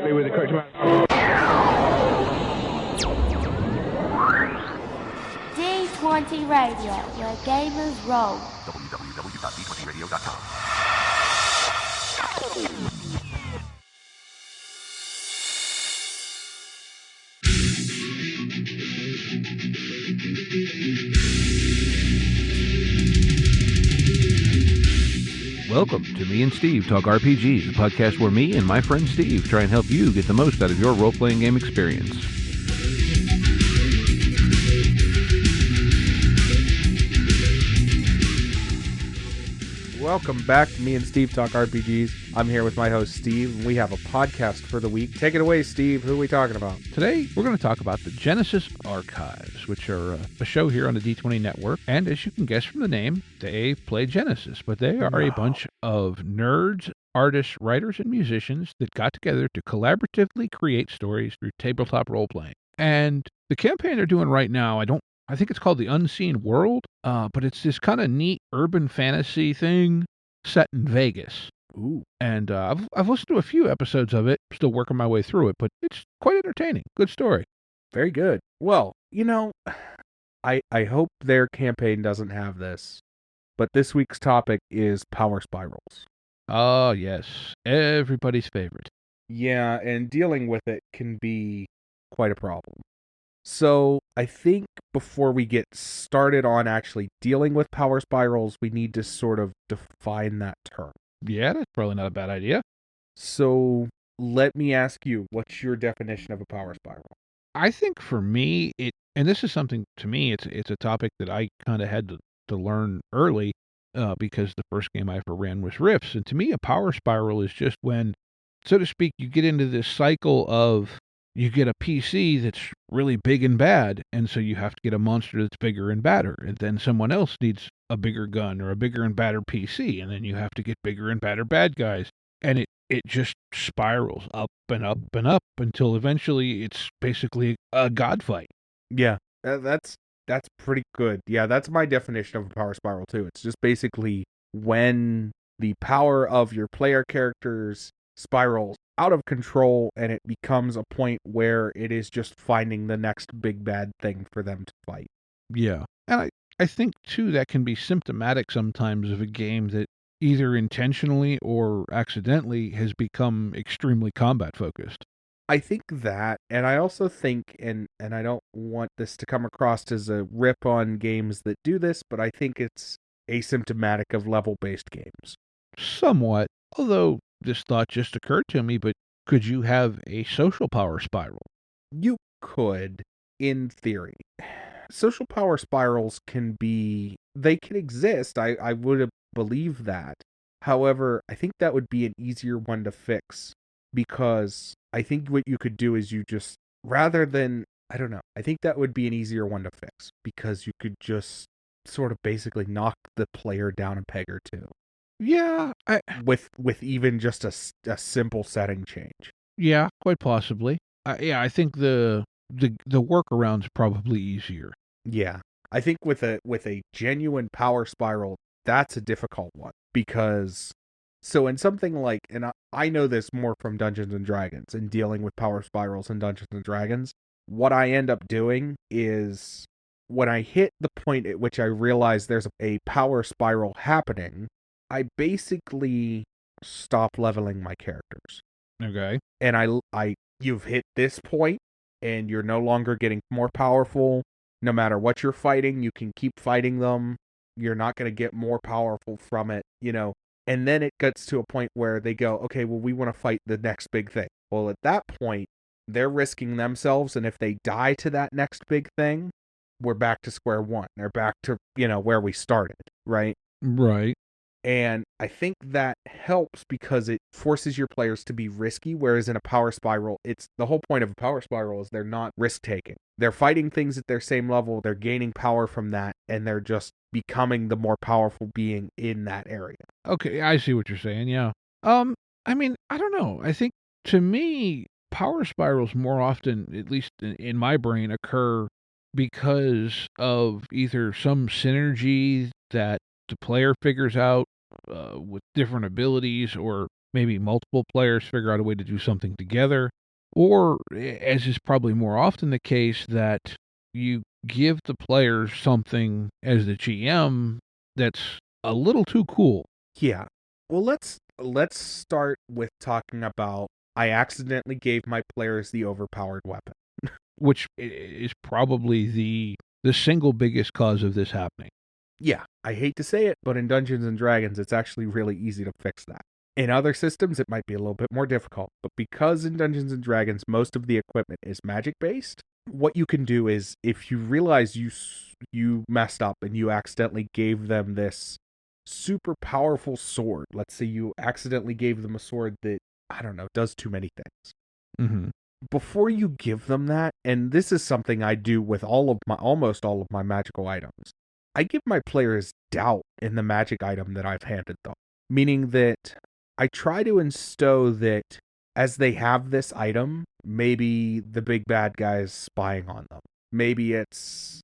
correctly with the correct amount. D20 Radio, where gamers roll. www.d20radio.com. Welcome to Me and Steve Talk RPG, the podcast where me and my friend Steve try and help you get the most out of your role-playing game experience. Welcome back to Me and Steve Talk RPGs. I'm here with my host, Steve, and we have a podcast for the week. Take it away, Steve. Who are we talking about? Today, we're going to talk about the Genesis Archives, which are a show here on the D20 Network. And as you can guess from the name, they play Genesis, but they are a bunch of nerds, artists, writers, and musicians that got together to collaboratively create stories through tabletop role-playing. And the campaign they're doing right now, I think it's called The Unseen World, but it's this kind of neat urban fantasy thing set in Vegas. Ooh. And I've listened to a few episodes of it, still working my way through it, but it's quite entertaining. Good story. Very good. Well, I hope their campaign doesn't have this, but this week's topic is power spirals. Oh, yes. Everybody's favorite. Yeah, and dealing with it can be quite a problem. So I think before we get started on actually dealing with power spirals, we need to sort of define that term. Yeah, that's probably not a bad idea. So let me ask you, what's your definition of a power spiral? I think for me, and this is something, to me, it's a topic that I kind of had to learn early because the first game I ever ran was Rifts. And to me, a power spiral is just when, so to speak, you get into this cycle of you get a PC that's really big and bad, and so you have to get a monster that's bigger and badder, and then someone else needs a bigger gun or a bigger and badder PC, and then you have to get bigger and badder bad guys, and it just spirals up and up and up until eventually it's basically a god fight. Yeah, that's pretty good. Yeah, that's my definition of a power spiral too. It's just basically when the power of your player characters spirals out of control and it becomes a point where it is just finding the next big bad thing for them to fight. Yeah. And I think, too, that can be symptomatic sometimes of a game that either intentionally or accidentally has become extremely combat-focused. I think that, and I also think, and I don't want this to come across as a rip on games that do this, but I think it's asymptomatic of level-based games. Somewhat, although this thought just occurred to me, but could you have a social power spiral? You could, in theory. Social power spirals can exist. I would believe that. However, I think that would be an easier one to fix because I think what you could do is I think that would be an easier one to fix because you could just sort of basically knock the player down a peg or two. Yeah, with even just a simple setting change. Yeah, quite possibly. I think the workaround's probably easier. Yeah, I think with a genuine power spiral, that's a difficult one because in something like, and I know this more from Dungeons and Dragons and dealing with power spirals in Dungeons and Dragons. What I end up doing is when I hit the point at which I realize there's a power spiral happening, I basically stop leveling my characters. Okay. And you've hit this point, and you're no longer getting more powerful. No matter what you're fighting, you can keep fighting them. You're not going to get more powerful from it, And then it gets to a point where they go, okay, well, we want to fight the next big thing. Well, at that point, they're risking themselves, and if they die to that next big thing, we're back to square one. They're back to, where we started, right? Right. And I think that helps because it forces your players to be risky, whereas in a power spiral, it's the whole point of a power spiral is they're not risk-taking. They're fighting things at their same level, they're gaining power from that, and they're just becoming the more powerful being in that area. Okay, I see what you're saying, yeah. I mean, I don't know. I think, to me, power spirals more often, at least in my brain, occur because of either some synergy that the player figures out with different abilities, or maybe multiple players figure out a way to do something together, or, as is probably more often the case, that you give the players something as the GM that's a little too cool. Yeah. Well, let's start with talking about I accidentally gave my players the overpowered weapon. Which is probably the single biggest cause of this happening. Yeah, I hate to say it, but in Dungeons and Dragons, it's actually really easy to fix that. In other systems, it might be a little bit more difficult, but because in Dungeons and Dragons, most of the equipment is magic-based, what you can do is, if you realize you messed up and you accidentally gave them this super powerful sword, let's say you accidentally gave them a sword that, I don't know, does too many things. Mm-hmm. Before you give them that, and this is something I do with almost all of my magical items, I give my players doubt in the magic item that I've handed them. Meaning that I try to instow that as they have this item, maybe the big bad guy is spying on them. Maybe it's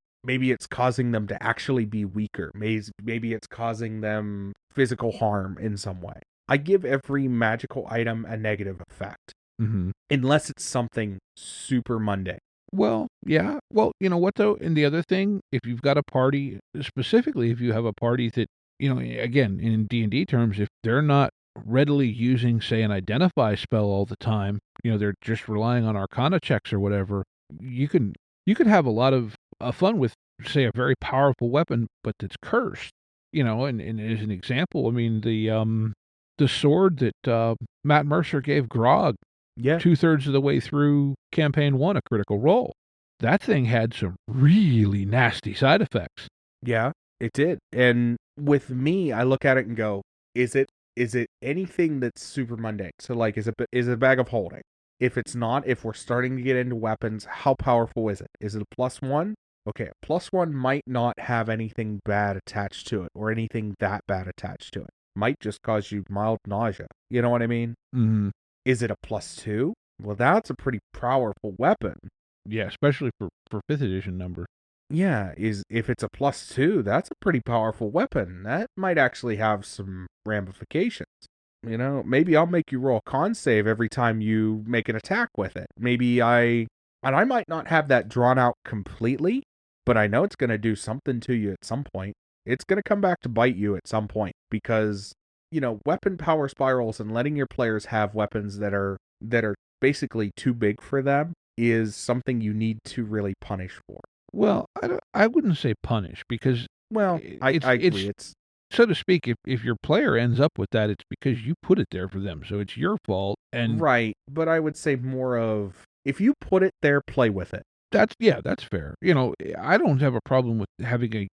causing them to actually be weaker. Maybe it's causing them physical harm in some way. I give every magical item a negative effect. Mm-hmm. Unless it's something super mundane. Well, yeah. Well, you know what, though? And the other thing, if you've got a party, specifically if you have a party that, again, in D&D terms, if they're not readily using, say, an identify spell all the time, they're just relying on arcana checks or whatever, you can have a lot of fun with, say, a very powerful weapon, but that's cursed. And as an example, I mean, the sword that Matt Mercer gave Grog, Yeah. 2/3 of the way through campaign 1, a critical role. That thing had some really nasty side effects. Yeah, it did. And with me, I look at it and go, is it anything that's super mundane? So like, is it a bag of holding? If it's not, if we're starting to get into weapons, how powerful is it? Is it a +1? Okay, a +1 might not have anything bad attached to it or anything that bad attached to it. Might just cause you mild nausea. You know what I mean? Mm-hmm. Is it a +2? Well, that's a pretty powerful weapon. Yeah, especially for 5th edition numbers. Yeah, if it's a +2, that's a pretty powerful weapon. That might actually have some ramifications. Maybe I'll make you roll a con save every time you make an attack with it. I might not have that drawn out completely, but I know it's going to do something to you at some point. It's going to come back to bite you at some point because weapon power spirals and letting your players have weapons that are basically too big for them is something you need to really punish for. Well, I wouldn't say punish because, well, I agree. It's so to speak, if your player ends up with that, it's because you put it there for them, so it's your fault. And right, but I would say more of if you put it there, play with it. That's fair. I don't have a problem with having a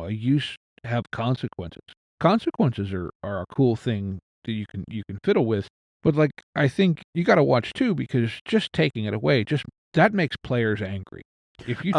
use have consequences. Consequences are a cool thing that you can fiddle with, but like I think you got to watch too because just taking it away that makes players angry. If you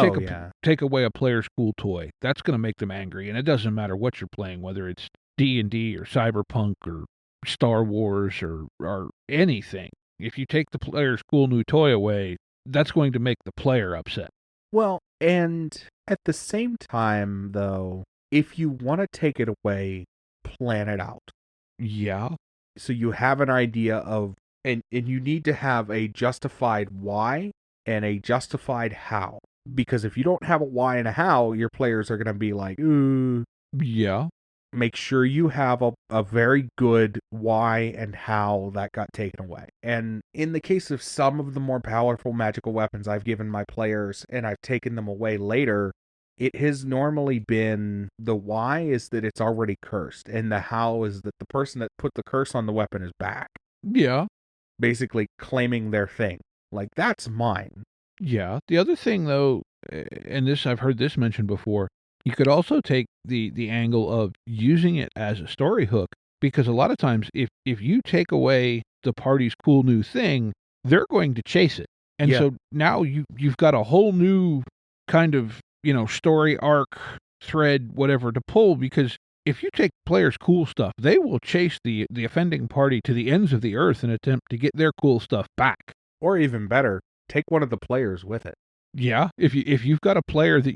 take away a player's cool toy, that's going to make them angry, and it doesn't matter what you're playing, whether it's D&D or Cyberpunk or Star Wars or anything. If you take the player's cool new toy away, that's going to make the player upset. Well, and at the same time, though, if you want to take it away, plan it out. Yeah. So you have an idea of, and you need to have a justified why and a justified how. Because if you don't have a why and a how, your players are going to be like, ooh. Yeah. Make sure you have a very good why and how that got taken away. And in the case of some of the more powerful magical weapons I've given my players and I've taken them away later, it has normally been the why is that it's already cursed, and the how is that the person that put the curse on the weapon is back. Yeah. Basically claiming their thing. Like, that's mine. Yeah. The other thing, though, and this I've heard this mentioned before, you could also take the angle of using it as a story hook, because a lot of times if you take away the party's cool new thing, they're going to chase it. And so now you've got a whole new kind of, story arc, thread, whatever to pull, because if you take players' cool stuff, they will chase the offending party to the ends of the earth and attempt to get their cool stuff back. Or even better, take one of the players with it. Yeah, if you've got a player that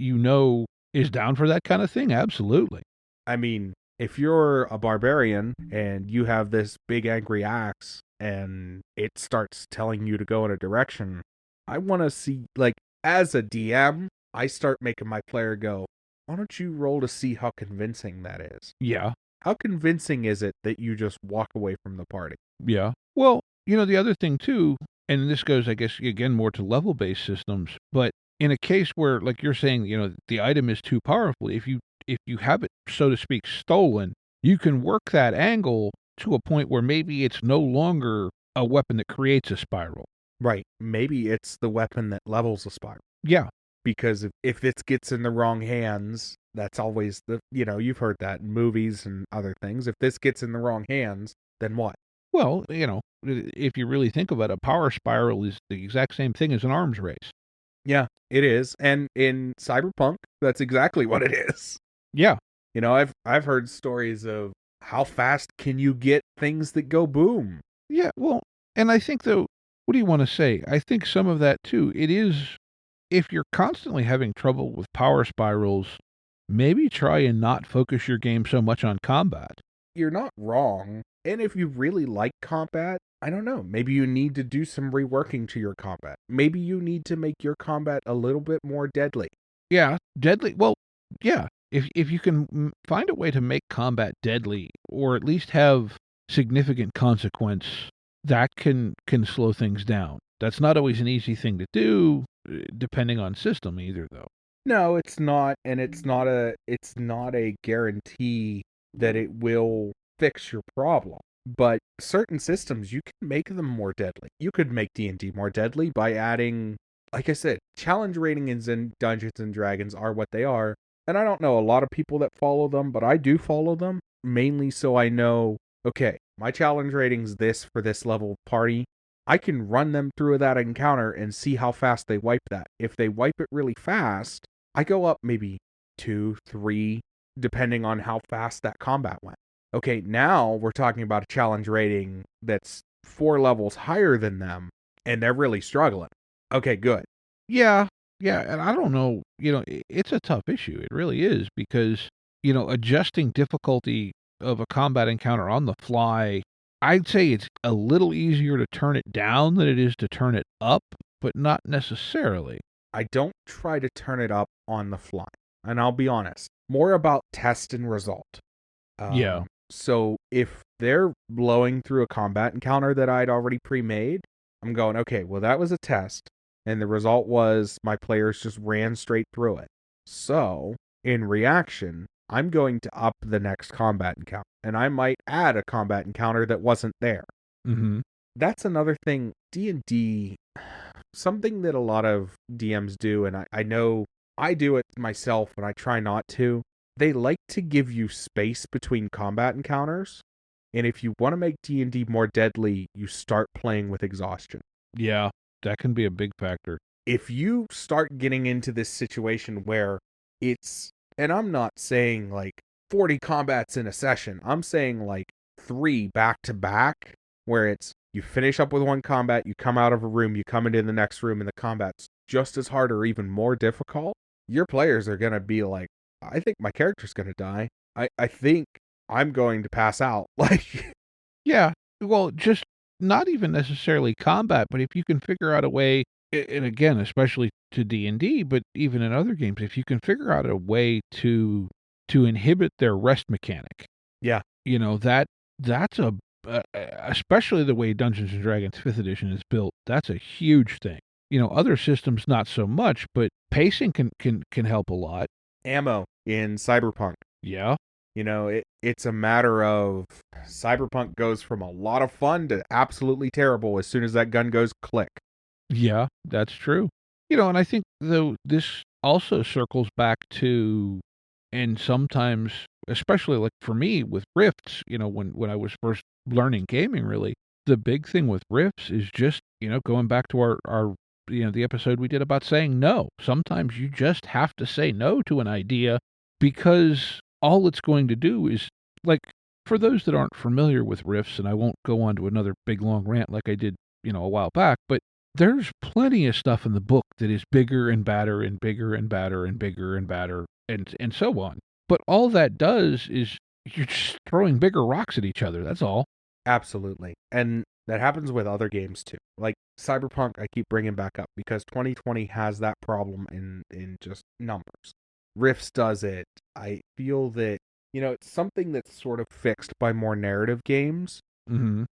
is down for that kind of thing, absolutely. I mean, If you're a barbarian and you have this big angry axe and it starts telling you to go in a direction, I want to see, like, as a DM, I start making my player go, why don't you roll to see how convincing that is? Yeah. How convincing is it that you just walk away from the party? Yeah. Well, the other thing too, and this goes, I guess, again, more to level-based systems, but in a case where, like you're saying, the item is too powerful, if you have it, so to speak, stolen, you can work that angle to a point where maybe it's no longer a weapon that creates a spiral. Right. Maybe it's the weapon that levels a spiral. Yeah. Because if this gets in the wrong hands, that's always you've heard that in movies and other things. If this gets in the wrong hands, then what? Well, if you really think about it, a power spiral is the exact same thing as an arms race. Yeah, it is. And in Cyberpunk, that's exactly what it is. Yeah. I've heard stories of how fast can you get things that go boom. Yeah, well, and I think, though, what do you want to say? I think some of that, too, it is, if you're constantly having trouble with power spirals, maybe try and not focus your game so much on combat. You're not wrong. And if you really like combat, I don't know, maybe you need to do some reworking to your combat. Maybe you need to make your combat a little bit more deadly. Yeah, deadly. Well, yeah. If you can find a way to make combat deadly, or at least have significant consequence, that can slow things down. That's not always an easy thing to do, depending on system either, though. No, it's not, and it's not a guarantee that it will fix your problem. But certain systems, you can make them more deadly. You could make D&D more deadly by adding, like I said, challenge ratings in Dungeons and Dragons are what they are. And I don't know a lot of people that follow them, but I do follow them, mainly so I know, okay, my challenge rating's this for this level party. I can run them through that encounter and see how fast they wipe that. If they wipe it really fast, I go up maybe 2, 3, depending on how fast that combat went. Okay, now we're talking about a challenge rating that's 4 levels higher than them, and they're really struggling. Okay, good. Yeah, and I don't know, it's a tough issue. It really is, because, adjusting difficulty of a combat encounter on the fly, I'd say it's a little easier to turn it down than it is to turn it up, but not necessarily. I don't try to turn it up on the fly, and I'll be honest, more about test and result. Yeah. So if they're blowing through a combat encounter that I'd already pre-made, I'm going, okay, well, that was a test, and the result was my players just ran straight through it. So, in reaction, I'm going to up the next combat encounter, and I might add a combat encounter that wasn't there. Mm-hmm. That's another thing, D&D, something that a lot of DMs do, and I know I do it myself, and I try not to. They like to give you space between combat encounters, and if you want to make D&D more deadly, you start playing with exhaustion. Yeah, that can be a big factor. If you start getting into this situation where it's, and I'm not saying like 40 combats in a session, I'm saying like 3 back to back, where it's you finish up with one combat, you come out of a room, you come into the next room, and the combat's just as hard or even more difficult, your players are going to be like, I think my character's going to die. I think I'm going to pass out. Like, yeah, well, just not even necessarily combat, but if you can figure out a way, and again, especially to D&D, but even in other games, if you can figure out a way to inhibit their rest mechanic. Yeah. That's especially the way Dungeons and Dragons 5th edition is built, that's a huge thing. Other systems not so much, but pacing can help a lot. Ammo in Cyberpunk. Yeah. It's a matter of Cyberpunk goes from a lot of fun to absolutely terrible as soon as that gun goes click. Yeah, that's true. And I think, though, this also circles back to, and sometimes, especially like for me with Rifts, when I was first learning gaming, really, the big thing with Rifts is just, going back to our the episode we did about saying no. Sometimes you just have to say no to an idea, because all it's going to do is, like, for those that aren't familiar with Rifts, and I won't go on to another big long rant like I did, a while back, but there's plenty of stuff in the book that is bigger and badder and bigger and badder and bigger and badder and so on. But all that does is you're just throwing bigger rocks at each other. That's all. Absolutely. And that happens with other games too. Like Cyberpunk, I keep bringing back up because 2020 has that problem in just numbers. Rifts does it. I feel that, it's something that's sort of fixed by more narrative games. Mm-hmm.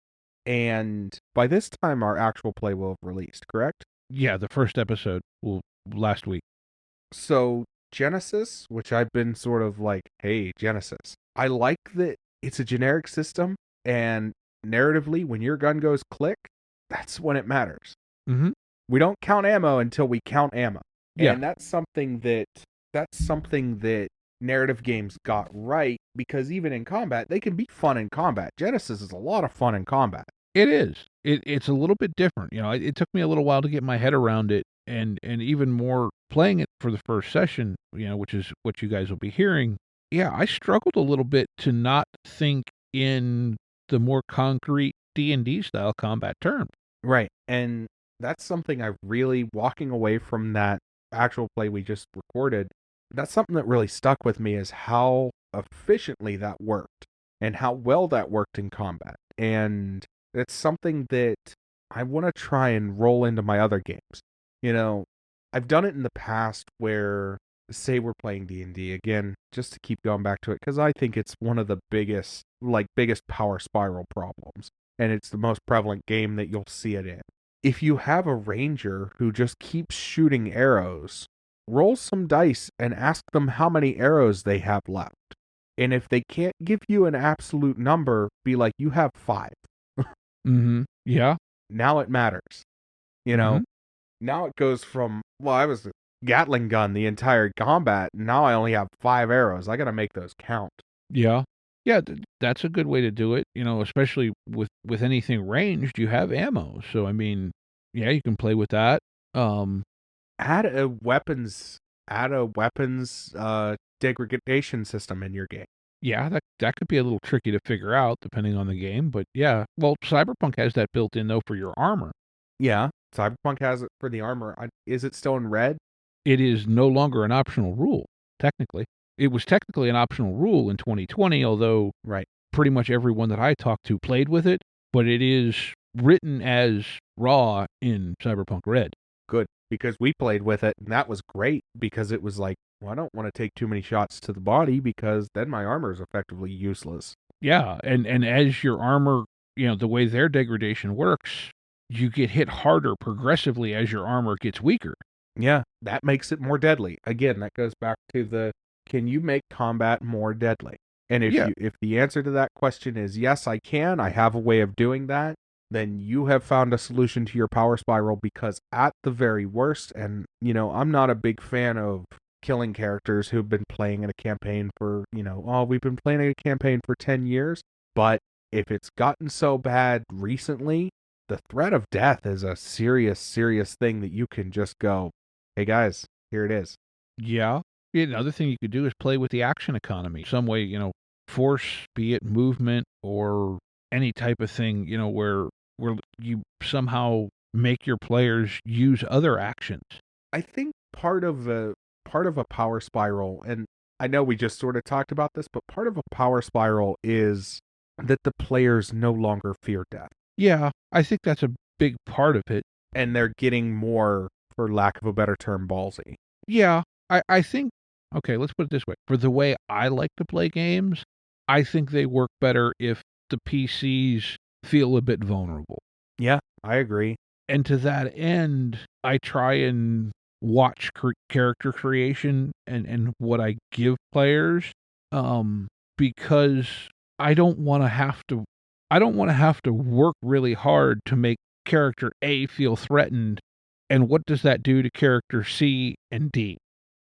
And by this time, our actual play will have released, correct? Yeah, the first episode last week. So Genesis, which I've been sort of like, hey, Genesis. I like that it's a generic system, and narratively, when your gun goes click, that's when it matters. Mm-hmm. We don't count ammo until we count ammo. Yeah. And that's something that narrative games got right, because even in combat, they can be fun in combat. Genesis is a lot of fun in combat. It is. It's a little bit different. It took me a little while to get my head around it, and even more playing it for the first session, which is what you guys will be hearing. Yeah, I struggled a little bit to not think in the more concrete D&D style combat terms. Right. And that's something I really, walking away from that actual play we just recorded, that's something that really stuck with me, is how efficiently that worked and how well that worked in combat. And it's something that I want to try and roll into my other games. I've done it in the past where, say we're playing D&D again, just to keep going back to it, because I think it's one of the biggest power spiral problems, and it's the most prevalent game that you'll see it in. If you have a ranger who just keeps shooting arrows, roll some dice and ask them how many arrows they have left. And if they can't give you an absolute number, be like, you have 5. Mm-hmm. Yeah. Now it matters. Mm-hmm. Now it goes from, well, I was a Gatling gun the entire combat, and now I only have 5 arrows. I got to make those count. Yeah. Yeah, that's a good way to do it, especially with anything ranged, you have ammo. So, I mean, yeah, you can play with that. Add a weapons degradation system in your game. Yeah, that could be a little tricky to figure out depending on the game, but yeah. Well, Cyberpunk has that built in though for your armor. Yeah, Cyberpunk has it for the armor. Is it still in red? It is no longer an optional rule, technically. It was technically an optional rule in 2020, although right, pretty much everyone that I talked to played with it, but it is written as raw in Cyberpunk Red. Good, because we played with it, and that was great, because it was like, well, I don't want to take too many shots to the body, because then my armor is effectively useless. Yeah, and as your armor, the way their degradation works, you get hit harder progressively as your armor gets weaker. Yeah, that makes it more deadly. Again, that goes back to can you make combat more deadly? And if the answer to that question is yes, I can, I have a way of doing that, then you have found a solution to your power spiral, because at the very worst, and I'm not a big fan of killing characters who've been playing in a campaign for, we've been playing a campaign for 10 years, but if it's gotten so bad recently, the threat of death is a serious, serious thing that you can just go, hey guys, here it is. Yeah. Another thing you could do is play with the action economy. Some way, force, be it movement or any type of thing, where you somehow make your players use other actions. I think part of a power spiral, and I know we just sort of talked about this, but part of a power spiral is that the players no longer fear death. Yeah, I think that's a big part of it. And they're getting more, for lack of a better term, ballsy. Yeah, I think, okay, let's put it this way. For the way I like to play games, I think they work better if the PCs feel a bit vulnerable. Yeah, I agree. And to that end, I try and watch character creation and what I give players, because I don't want to have to work really hard to make character A feel threatened. And what does that do to character C and D?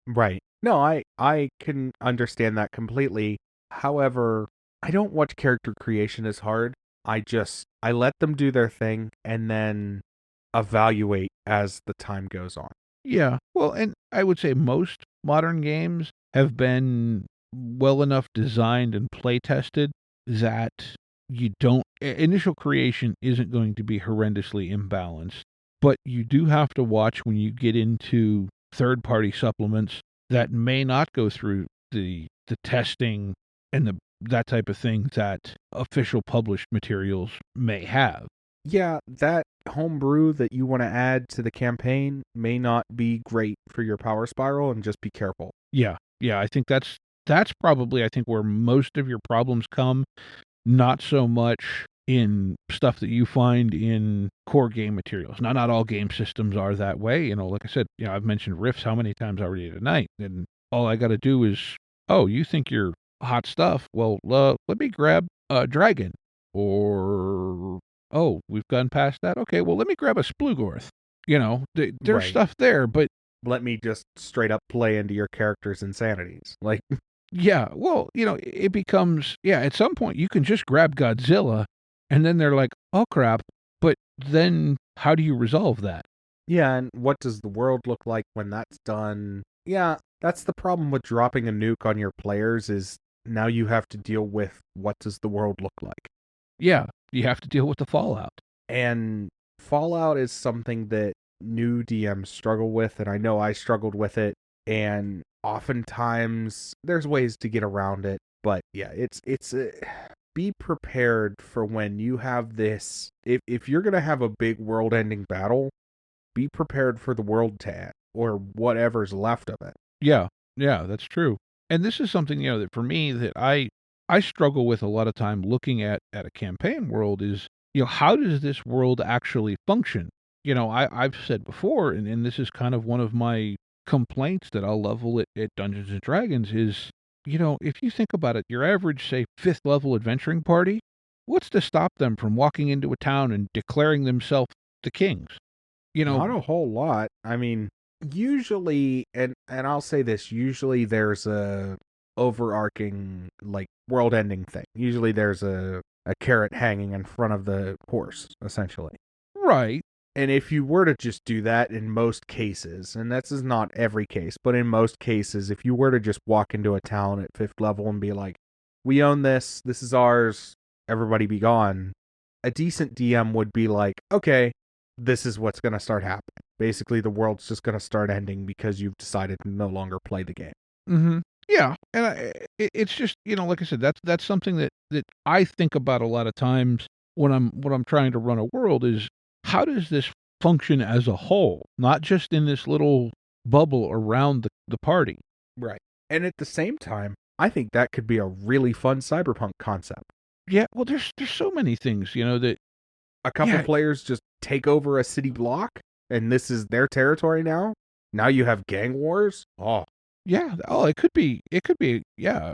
Right. No, I can understand that completely. However, I don't watch character creation as hard. I let them do their thing and then evaluate as the time goes on. Yeah. Well, and I would say most modern games have been well enough designed and play tested that initial creation isn't going to be horrendously imbalanced, but you do have to watch when you get into third-party supplements that may not go through the testing and that type of thing that official published materials may have. Yeah, that homebrew that you want to add to the campaign may not be great for your power spiral, and just be careful. Yeah, I think that's probably, I think, where most of your problems come, not so much in stuff that you find in core game materials. Now, not all game systems are that way. You know, like I said, I've mentioned Rifts how many times already tonight, and all I got to do is, oh, you think you're hot stuff? Well, let me grab a dragon, or oh, we've gone past that. Okay, well, let me grab a Splugorth. There's Right. stuff there, but Let me just straight up play into your character's insanities. Like, yeah, well, it becomes, at some point you can just grab Godzilla, and then they're like, oh crap, but then how do you resolve that? yeah, and what does the world look like when that's done? Yeah, that's the problem with dropping a nuke on your players, is now you have to deal with what does the world look like. Yeah, you have to deal with the fallout. And fallout is something that new DMs struggle with, and I know I struggled with it, and oftentimes there's ways to get around it, but yeah, it's be prepared for when you have this. If you're going to have a big world-ending battle, be prepared for the world to end, or whatever's left of it. Yeah, that's true. And this is something, that for me, that I struggle with a lot of time looking at a campaign world is, how does this world actually function? I've said before, and this is kind of one of my complaints that I'll level at Dungeons and Dragons is, if you think about it, your average, say, 5th level adventuring party, what's to stop them from walking into a town and declaring themselves the kings? Not a whole lot. I mean, usually, and I'll say this, usually there's a overarching, like, world-ending thing. Usually there's a carrot hanging in front of the horse, essentially. Right. And if you were to just do that in most cases, and this is not every case, but in most cases, if you were to just walk into a town at 5th level and be like, we own this is ours, everybody be gone, a decent DM would be like, okay, this is what's going to start happening. Basically, the world's just going to start ending because you've decided to no longer play the game. Mm-hmm. Yeah, and it's just, like I said, that's something that I think about a lot of times when I'm trying to run a world is, how does this function as a whole, not just in this little bubble around the party? Right. And at the same time, I think that could be a really fun cyberpunk concept. Yeah, well, there's so many things, that a couple players just take over a city block, and this is their territory now. Now you have gang wars. Oh, yeah. Oh, it could be. Yeah,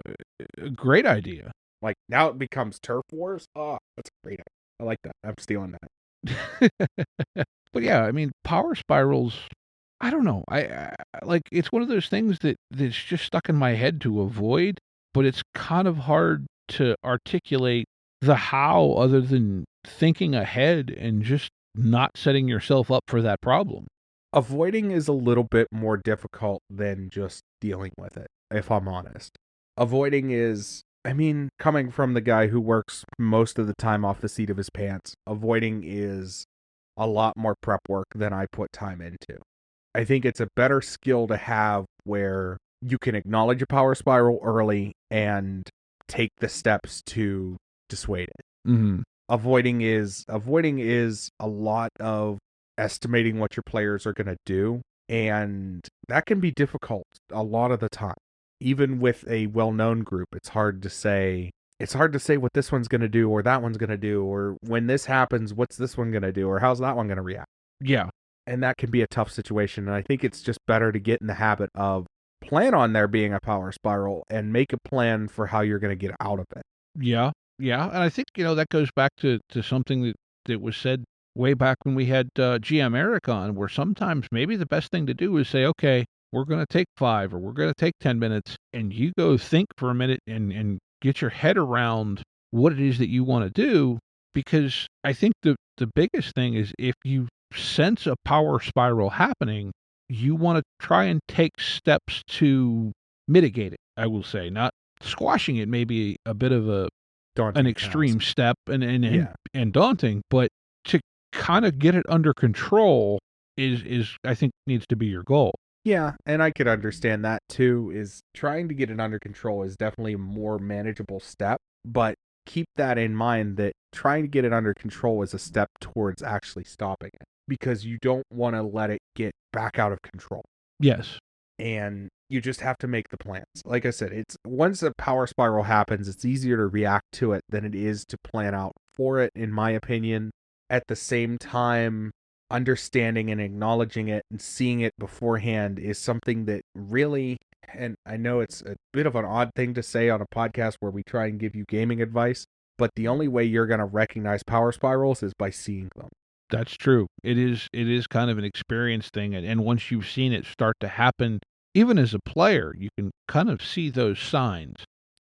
a great idea. Like, now it becomes turf wars. Oh, that's a great idea. I like that. I'm stealing that. But yeah, I mean, power spirals, I don't know. I like, it's one of those things that's just stuck in my head to avoid, but it's kind of hard to articulate the how other than thinking ahead and just not setting yourself up for that problem. Avoiding is a little bit more difficult than just dealing with it, if I'm honest. Avoiding is, I mean, coming from the guy who works most of the time off the seat of his pants, avoiding is a lot more prep work than I put time into. I think it's a better skill to have where you can acknowledge a power spiral early and take the steps to dissuade it. Mm-hmm. Avoiding is a lot of estimating what your players are going to do, and that can be difficult a lot of the time. Even with a well-known group, it's hard to say what this one's going to do or that one's going to do, or when this happens, what's this one going to do, or how's that one going to react. Yeah. And that can be a tough situation, and I think it's just better to get in the habit of plan on there being a power spiral and make a plan for how you're going to get out of it. Yeah. And I think, that goes back to something that was said way back when we had GM Eric on, where sometimes maybe the best thing to do is say, okay, we're going to take 5 or we're going to take 10 minutes, and you go think for a minute and get your head around what it is that you want to do. Because I think the biggest thing is, if you sense a power spiral happening, you want to try and take steps to mitigate it. I will say, not squashing it may be a bit of an extreme step and daunting, but to kind of get it under control is I think needs to be your goal. Yeah, and I could understand that too, is trying to get it under control is definitely a more manageable step, but keep that in mind that trying to get it under control is a step towards actually stopping it because you don't want to let it get back out of control. Yes. And you just have to make the plans. Like I said, it's once a power spiral happens, it's easier to react to it than it is to plan out for it, in my opinion. At the same time, understanding and acknowledging it and seeing it beforehand is something that really, and I know it's a bit of an odd thing to say on a podcast where we try and give you gaming advice, but the only way you're going to recognize power spirals is by seeing them. That's true. It is kind of an experience thing, and once you've seen it start to happen, even as a player, you can kind of see those signs.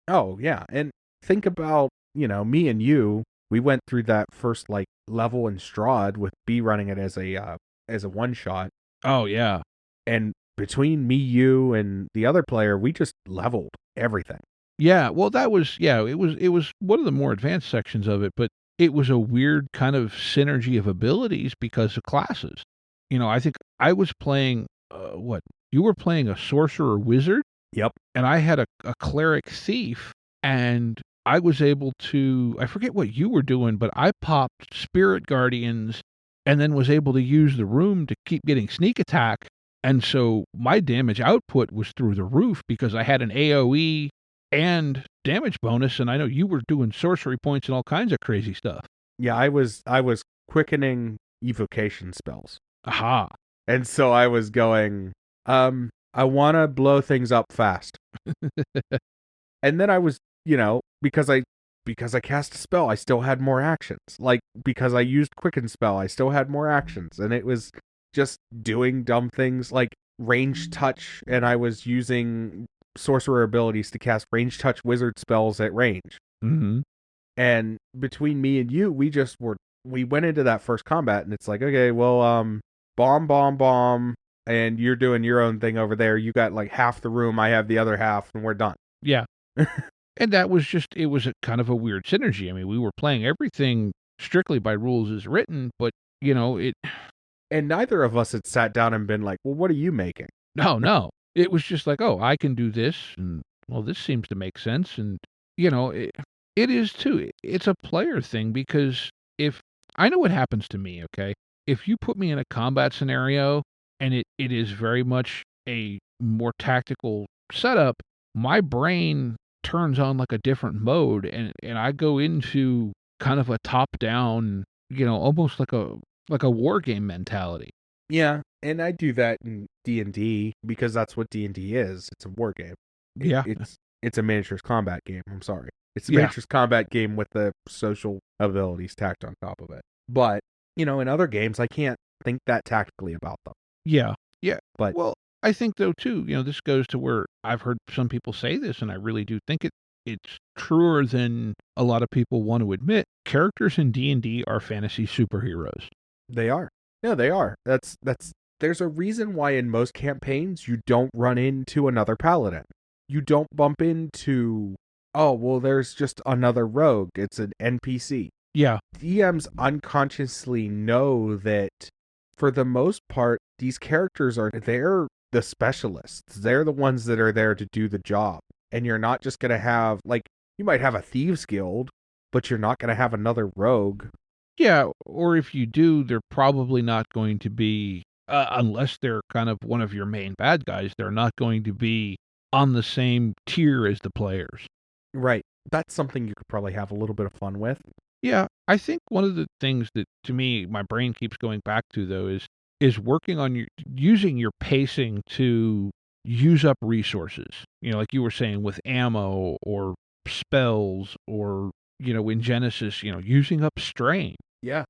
Oh, yeah. And think about, me and you, we went through that first level in Strahd with B running it as a one shot. Oh yeah. And between me, you, and the other player, we just leveled everything. Yeah, well it was one of the more advanced sections of it, but it was a weird kind of synergy of abilities because of classes. I think I was playing what? You were playing a sorcerer wizard? Yep. And I had a cleric thief, and I was able to, I forget what you were doing, but I popped spirit guardians and then was able to use the room to keep getting sneak attack. And so my damage output was through the roof because I had an AoE and damage bonus, and I know you were doing sorcery points and all kinds of crazy stuff. Yeah, I was quickening evocation spells. Aha. And so I was going, I want to blow things up fast. And then I was, because I cast a spell, I still had more actions. Like, because I used quicken spell, I still had more actions. And it was just doing dumb things like range touch, and I was using sorcerer abilities to cast range touch wizard spells at range. Mm-hmm. And between me and you, we went into that first combat, and it's like, okay, well, bomb, and you're doing your own thing over there. You got like half the room, I have the other half, and we're done. Yeah. And that was it was a kind of a weird synergy. I mean, we were playing everything strictly by rules as written, but, it... And neither of us had sat down and been like, well, what are you making? No. It was just like, oh, I can do this, and, well, this seems to make sense, and, it is too. It's a player thing, because if... I know what happens to me, okay? If you put me in a combat scenario, and it is very much a more tactical setup, my brain turns on like a different mode, and I go into kind of a top-down, almost like a war game mentality. Yeah, and I do that in D&D because that's what D&D is. It's a war game. Yeah. It's a miniatures combat game. I'm sorry. It's a miniatures combat game with the social abilities tacked on top of it. But, in other games, I can't think that tactically about them. Yeah. But, well, I think, though, too, this goes to where I've heard some people say this, and I really do think it's truer than a lot of people want to admit. Characters in D&D are fantasy superheroes. They are. Yeah, they are. There's a reason why in most campaigns you don't run into another paladin. You don't bump into, oh, well, there's just another rogue. It's an NPC. Yeah. DMs unconsciously know that for the most part, these characters they're the specialists. They're the ones that are there to do the job. And you're not just going to have, you might have a thieves guild, but you're not going to have another rogue. Yeah, or if you do, they're probably not going to be, unless they're kind of one of your main bad guys, they're not going to be on the same tier as the players. Right. That's something you could probably have a little bit of fun with. Yeah, I think one of the things that, to me, my brain keeps going back to, though, is working on using your pacing to use up resources. Like you were saying, with ammo or spells, or, in Genesis, using up strain. Yeah.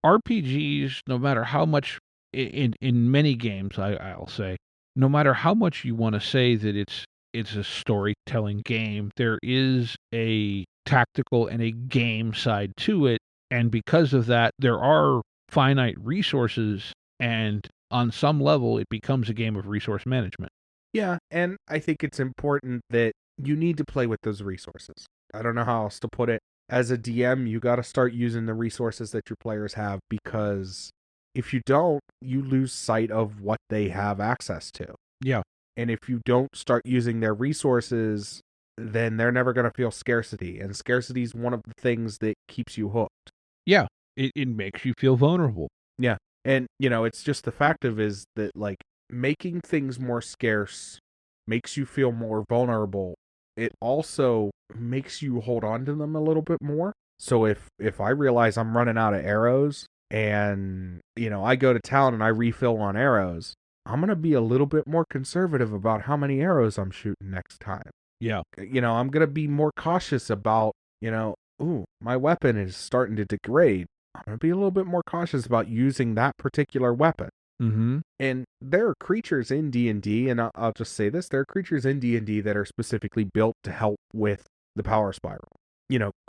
RPGs, no matter how much, in many games, I'll say, no matter how much you want to say that it's a storytelling game, there is a tactical and a game side to it, and because of that, there are finite resources, and on some level, it becomes a game of resource management. Yeah, and I think it's important that you need to play with those resources. I don't know how else to put it. As a DM, you got to start using the resources that your players have, because if you don't, you lose sight of what they have access to. Yeah. And if you don't start using their resources, then they're never going to feel scarcity. And scarcity is one of the things that keeps you hooked. Yeah. It makes you feel vulnerable. Yeah. And, it's just the fact of is that, like, making things more scarce makes you feel more vulnerable. It also makes you hold on to them a little bit more. So if I realize I'm running out of arrows and, I go to town and I refill on arrows, I'm going to be a little bit more conservative about how many arrows I'm shooting next time. Yeah. I'm going to be more cautious about, ooh, my weapon is starting to degrade. I'm going to be a little bit more cautious about using that particular weapon. Mm-hmm. And there are creatures in D&D, and I'll just say this, there are creatures in D&D that are specifically built to help with the power spiral.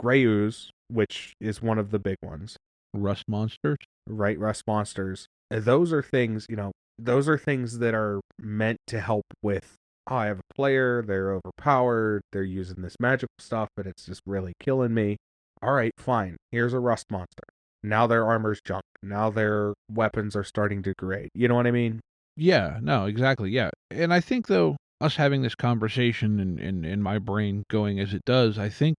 Grey Ooze, which is one of the big ones. Rust monsters. Right, rust monsters. Those are things, that are meant to help with, I have a player, they're overpowered, they're using this magical stuff, and it's just really killing me. All right, fine. Here's a rust monster. Now their armor's junk. Now their weapons are starting to degrade. You know what I mean? Yeah, no, exactly. Yeah. And I think, though, us having this conversation and my brain going as it does, I think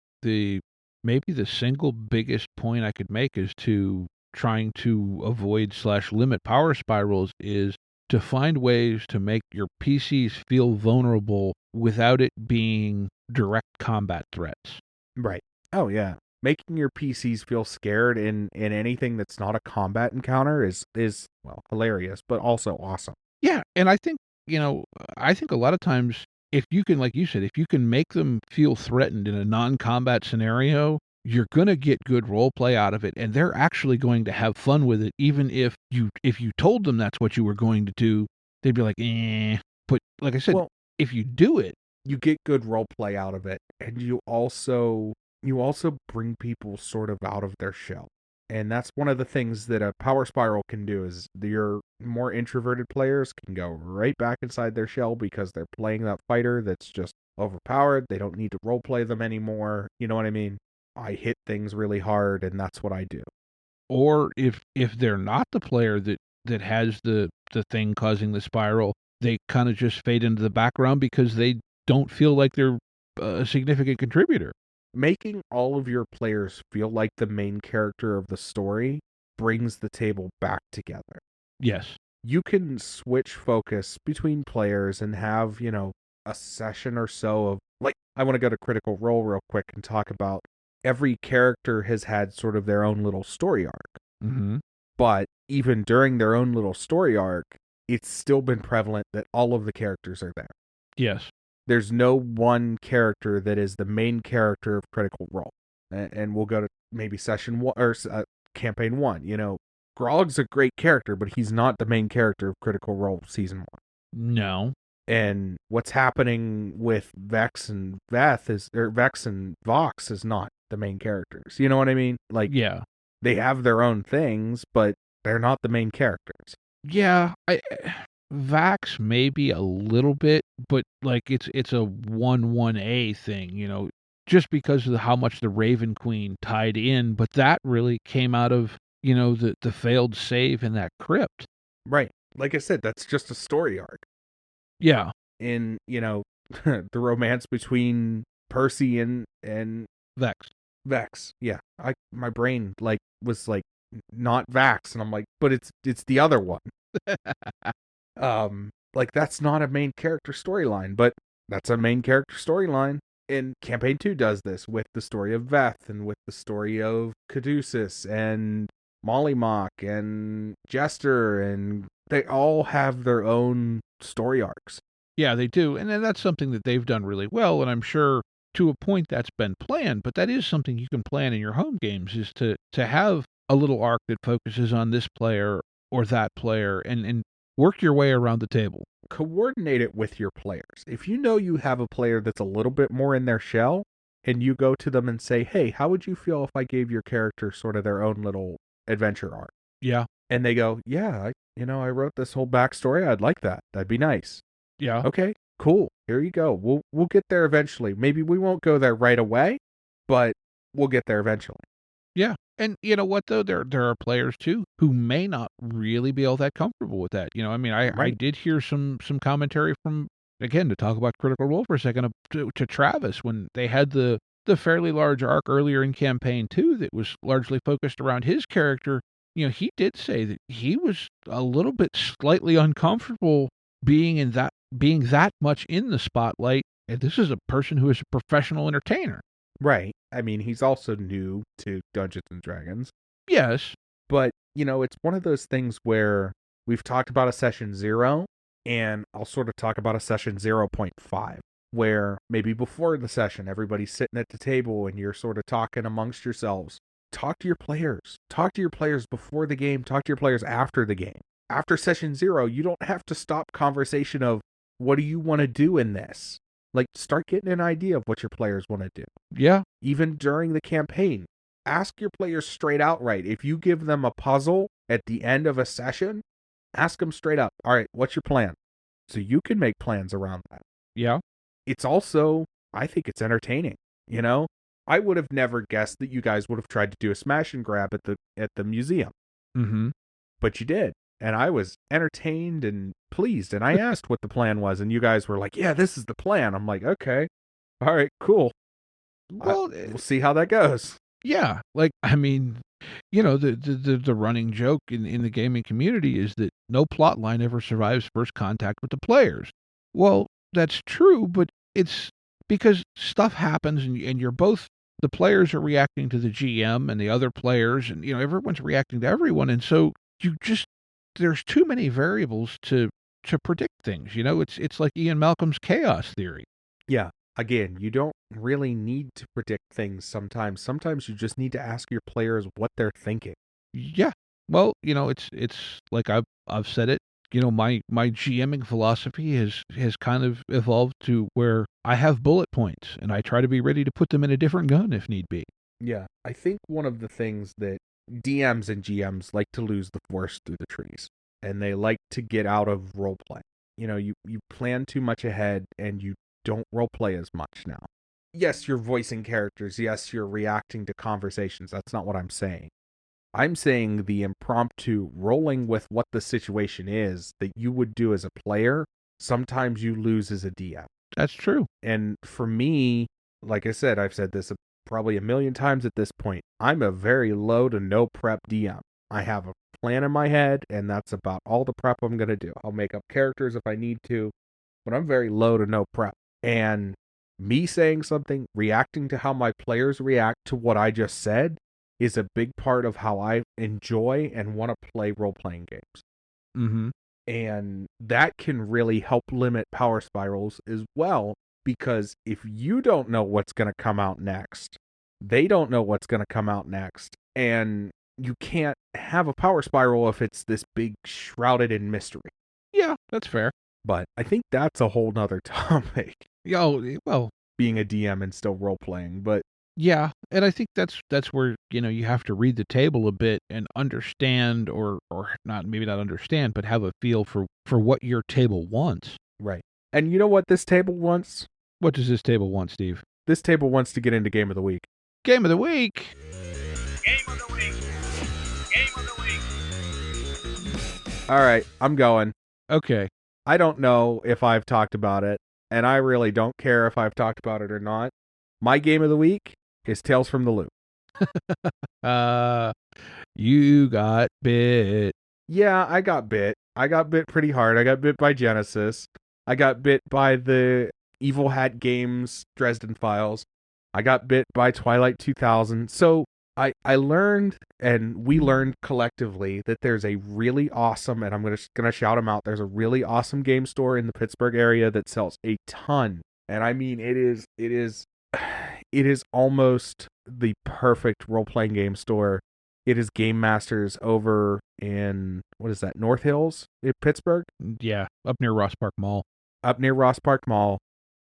maybe the single biggest point I could make is to trying to avoid/limit power spirals is to find ways to make your PCs feel vulnerable without it being direct combat threats. Right. Oh, yeah. Making your PCs feel scared in anything that's not a combat encounter is well, hilarious, but also awesome. Yeah, and I think, a lot of times if you can, like you said, if you can make them feel threatened in a non-combat scenario, you're gonna get good role play out of it, and they're actually going to have fun with it, even if you told them that's what you were going to do, they'd be like, "Eh." But like I said, Well, if you do it, you get good role play out of it, and you also bring people sort of out of their shell. And that's one of the things that a power spiral can do is your more introverted players can go right back inside their shell because they're playing that fighter that's just overpowered. They don't need to role play them anymore. You know what I mean? I hit things really hard, and that's what I do. or if they're not the player that has the thing causing the spiral, they kind of just fade into the background because they don't feel like they're a significant contributor. Making all of your players feel like the main character of the story brings the table back together. Yes. You can switch focus between players and have, a session or so of, like, I want to go to Critical Role real quick and talk about every character has had sort of their own little story arc. Mm-hmm. But even during their own little story arc, it's still been prevalent that all of the characters are there. Yes. There's no one character that is the main character of Critical Role. And we'll go to maybe session one or campaign one. Grog's a great character, but he's not the main character of Critical Role season 1. No. And what's happening with Vex and Vex and Vox is not the main characters. You know what I mean? Like, Yeah. they have their own things, but they're not the main characters. Yeah. Vax maybe a little bit, but like it's a 1-1A thing, just because of how much the Raven Queen tied in, but that really came out of, the failed save in that crypt. Right. Like I said, that's just a story arc. Yeah. In, the romance between Percy and Vex. Vex. Yeah. My brain was not Vax, and I'm like, but it's the other one. That's not a main character storyline, but that's a main character storyline. And campaign 2 does this with the story of Veth and with the story of Caduceus and Mollymock and Jester, and they all have their own story arcs. Yeah, they do. And then that's something that they've done really well, and I'm sure to a point that's been planned, but that is something you can plan in your home games, is to have a little arc that focuses on this player or that player and work your way around the table. Coordinate it with your players. If you know you have a player that's a little bit more in their shell, and you go to them and say, hey, how would you feel if I gave your character sort of their own little adventure arc? Yeah. And they go, yeah, I wrote this whole backstory. I'd like that. That'd be nice. Yeah. Okay, cool. Here you go. We'll get there eventually. Maybe we won't go there right away, but we'll get there eventually. Yeah. And you know what, though? There are players, too, who may not really be all that comfortable with that. I mean, I Right. did hear some commentary from, again, to talk about Critical Role for a second, to Travis when they had the fairly large arc earlier in campaign 2 that was largely focused around his character. He did say that he was a little bit slightly uncomfortable being that much in the spotlight, and this is a person who is a professional entertainer. Right. I mean, he's also new to Dungeons and Dragons, Yes. but it's one of those things where we've talked about a session 0, and I'll sort of talk about a session 0.5, where maybe before the session, everybody's sitting at the table and you're sort of talking amongst yourselves. Talk to your players. Talk to your players before the game. Talk to your players after the game. After session 0, you don't have to stop conversation of what do you want to do in this? Like, start getting an idea of what your players want to do. Yeah. Even during the campaign, ask your players straight out right. If you give them a puzzle at the end of a session, ask them straight up, all right, what's your plan? So you can make plans around that. Yeah. It's also, I think it's entertaining. I would have never guessed that you guys would have tried to do a smash and grab at the museum. Mm-hmm. But you did. And I was entertained and pleased. And I asked what the plan was. And you guys were like, yeah, this is the plan. I'm like, okay. All right, cool. Well, We'll see how that goes. yeah. Like, I mean, the running joke in the gaming community is that no plot line ever survives first contact with the players. Well, that's true, but it's because stuff happens and you're both, the players are reacting to the GM and the other players, and everyone's reacting to everyone, and so you just, there's too many variables to predict things. It's like Ian Malcolm's chaos theory. Yeah. Again, you don't really need to predict things sometimes. Sometimes you just need to ask your players what they're thinking. Yeah. Well, it's like I've said it. My GMing philosophy has kind of evolved to where I have bullet points and I try to be ready to put them in a different gun if need be. Yeah. I think one of the things that DMs and GMs like to lose the forest through the trees, and they like to get out of role play. You plan too much ahead and you don't role play as much now. Yes, you're voicing characters. Yes, you're reacting to conversations. That's not what I'm saying. I'm saying the impromptu rolling with what the situation is that you would do as a player, sometimes you lose as a DM. That's true. And for me, like I said, I've said this probably a million times at this point, I'm a very low to no prep DM. I have a plan in my head, and that's about all the prep I'm going to do. I'll make up characters if I need to, but I'm very low to no prep. And me saying something, reacting to how my players react to what I just said, is a big part of how I enjoy and want to play role-playing games. Mm-hmm. And that can really help limit power spirals as well, because if you don't know what's going to come out next, they don't know what's going to come out next. And you can't have a power spiral if it's this big shrouded in mystery. Yeah, that's fair. But I think that's a whole nother topic. Oh, well, Being a DM and still role playing, but yeah, and I think that's where you have to read the table a bit and understand, or not, maybe not understand, but have a feel for what your table wants. right. And you know what this table wants? What does this table want, Steve? This table wants to get into Game of the Week. Game of the week. Game of the week. Game of the week. All right, I'm going. Okay. I don't know if I've talked about it, and I really don't care if I've talked about it or not. My game of the week is Tales from the Loop. You got bit. Yeah, I got bit. I got bit pretty hard. I got bit by Genesis. I got bit by the Evil Hat Games Dresden Files. I got bit by Twilight 2000. So I learned, and we learned collectively, that there's a really awesome, and I'm gonna shout them out. There's a really awesome game store in the Pittsburgh area that sells a ton, and I mean it is almost the perfect role playing game store. It is Game Masters over in, what is that, North Hills in Pittsburgh? Yeah, up near Ross Park Mall. Up near Ross Park Mall.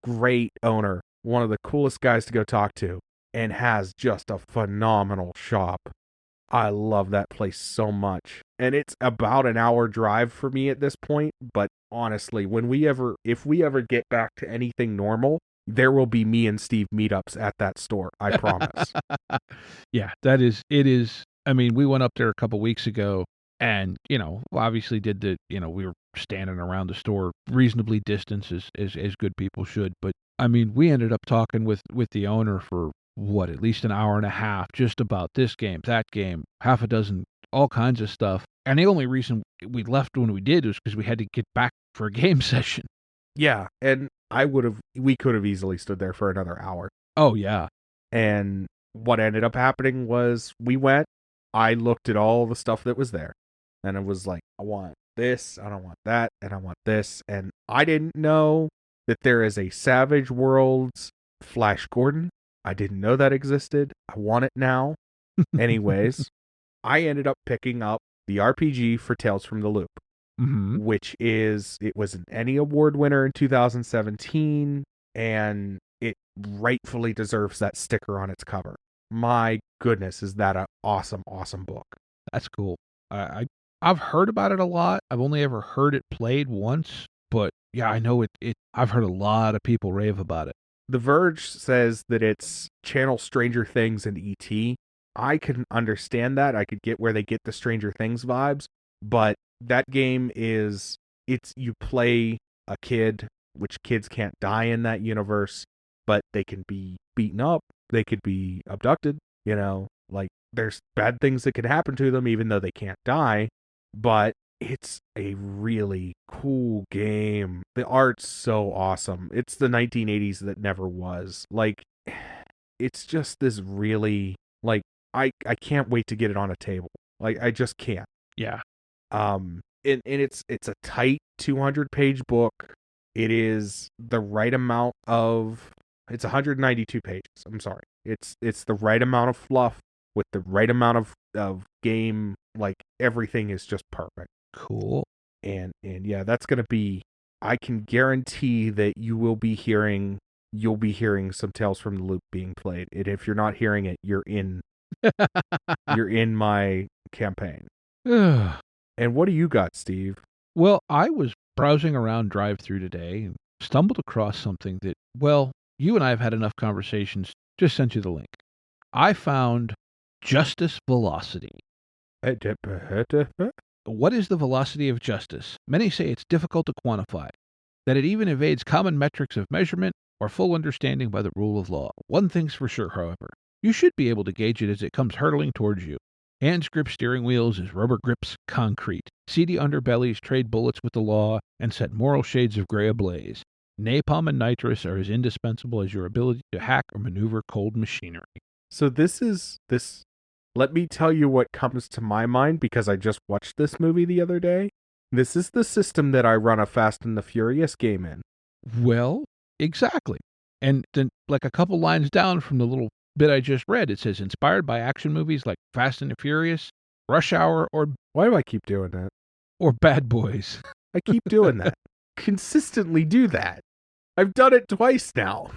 Great owner, one of the coolest guys to go talk to, and has just a phenomenal shop. I love that place so much. And it's about an hour drive for me at this point, but honestly, if we ever get back to anything normal, there will be me and Steve meetups at that store. I promise. Yeah, it is. I mean, we went up there a couple weeks ago and, obviously did we were standing around the store reasonably distanced as good people should. But I mean, we ended up talking with the owner for at least an hour and a half just about this game, that game, half a dozen, all kinds of stuff. And the only reason we left when we did was because we had to get back for a game session. Yeah, and we could have easily stood there for another hour. Oh, yeah. And what ended up happening was I looked at all the stuff that was there, and it was like, I want this, I don't want that, and I want this. And I didn't know that there is a Savage Worlds Flash Gordon. I didn't know that existed. I want it now. Anyways, I ended up picking up the RPG for Tales from the Loop, which it was an Emmy Award winner in 2017, and it rightfully deserves that sticker on its cover. My goodness, is that an awesome, awesome book. That's cool. I've heard about it a lot. I've only ever heard it played once, but yeah, I know it. I've heard a lot of people rave about it. The Verge says that it's channel Stranger Things and E.T. I can understand that. I could get where they get the Stranger Things vibes, but that game you play a kid, which kids can't die in that universe, but they can be beaten up, they could be abducted, like there's bad things that could happen to them even though they can't die, but it's a really cool game. The art's so awesome. It's the 1980s that never was. Like, it's just this really, like, I can't wait to get it on a table. Like, I just can't. Yeah. And it's a tight 200-page book. It is the right amount of, it's 192 pages. I'm sorry. It's the right amount of fluff with the right amount of game. Like, everything is just perfect. Cool. And yeah, that's going to be, I can guarantee that you'll be hearing some Tales from the Loop being played. And if you're not hearing it, you're in my campaign. And what do you got, Steve? Well, I was browsing around drive-thru today and stumbled across something that, well, you and I have had enough conversations. Just sent you the link. I found Justice Velocity. What is the velocity of justice? Many say it's difficult to quantify, that it even evades common metrics of measurement or full understanding by the rule of law. One thing's for sure, however. You should be able to gauge it as it comes hurtling towards you. Hands grip steering wheels as rubber grips concrete. Seedy underbellies trade bullets with the law and set moral shades of gray ablaze. Napalm and nitrous are as indispensable as your ability to hack or maneuver cold machinery. So let me tell you what comes to my mind, because I just watched this movie the other day. This is the system that I run a Fast and the Furious game in. Well, exactly. And then, like a couple lines down from the little bit I just read, it says, inspired by action movies like Fast and the Furious, Rush Hour, or... Why do I keep doing that? Or Bad Boys. I keep doing that. Consistently do that. I've done it twice now.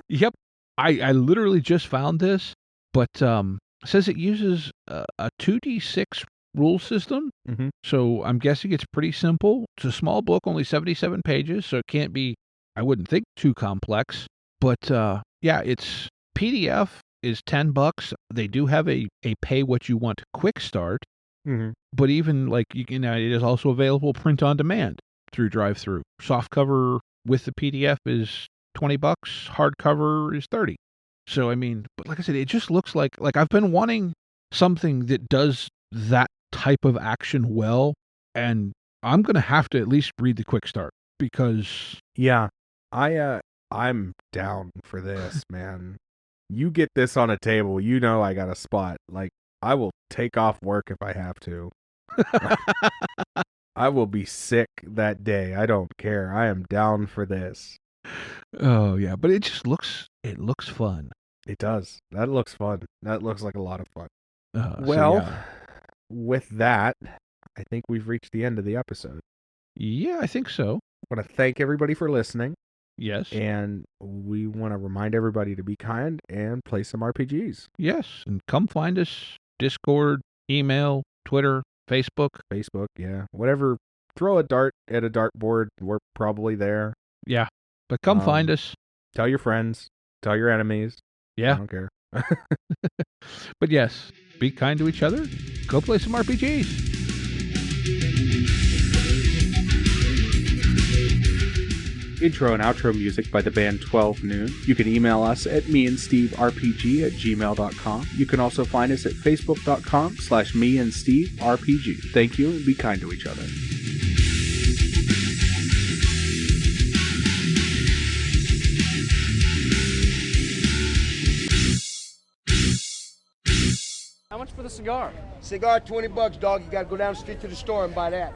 Yep. I literally just found this, but it says it uses a 2d6 rule system. Mm-hmm. So I'm guessing it's pretty simple. It's a small book, only 77 pages, so it can't be, I wouldn't think, too complex. But yeah, it's PDF is $10. They do have a pay what you want quick start. Mm-hmm. But even like, it is also available print on demand through drive-thru. Softcover with the PDF is $20. Hardcover is $30. So, I mean, but like I said, it just looks like I've been wanting something that does that type of action well, and I'm going to have to at least read the quick start, because... Yeah, I'm down for this, man. You get this on a table, I got a spot. Like, I will take off work if I have to. I will be sick that day. I don't care. I am down for this. Oh, yeah, but it looks fun. It does. That looks fun. That looks like a lot of fun. With that, I think we've reached the end of the episode. Yeah, I think so. I want to thank everybody for listening. Yes. And we want to remind everybody to be kind and play some RPGs. Yes, and come find us. Discord, email, Twitter, Facebook. Facebook, yeah. Whatever. Throw a dart at a dartboard. We're probably there. Yeah. But come find us. Tell your friends. Tell your enemies. I Yeah. don't care. But yes, be kind to each other. Go play some RPGs. Intro and outro music by the band 12 Noon. You can email us at meandsteverpg@gmail.com. You can also find us at facebook.com/meandsteverpg. Thank you, and be kind to each other. How much for the cigar? Cigar, $20, dog. You gotta go down the street to the store and buy that.